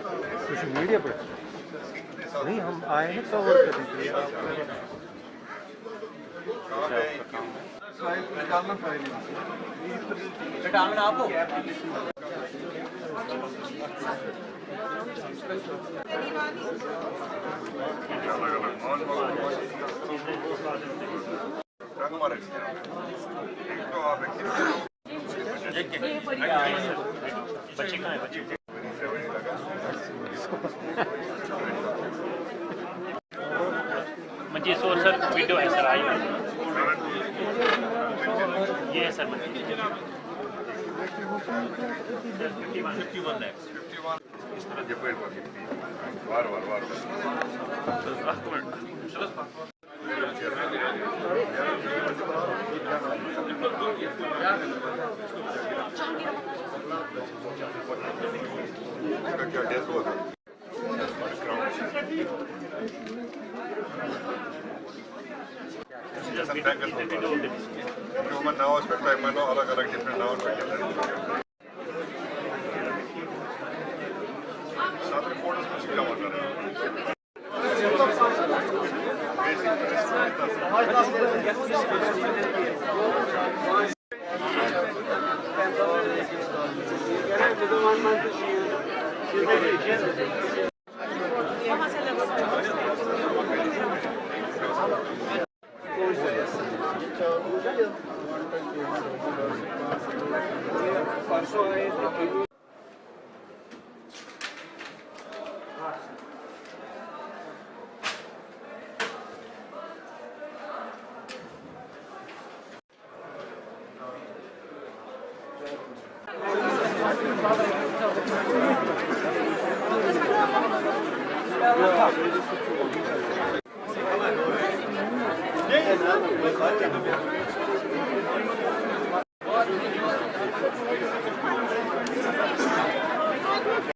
कुछ मीडिया पे नहीं, हम आए हैं कवर करने के लिए। आपको बच्चे कहाँ हैं बच्चे? मंजी सो सर वीडियो है सर, आई ये है सर मंजी 51 lakhs इस तरह जब वार क्या डेथ हुआ था? Human now aspect I know अलग-अलग different now aspect साथ में फोटोज में क्या मतलब है?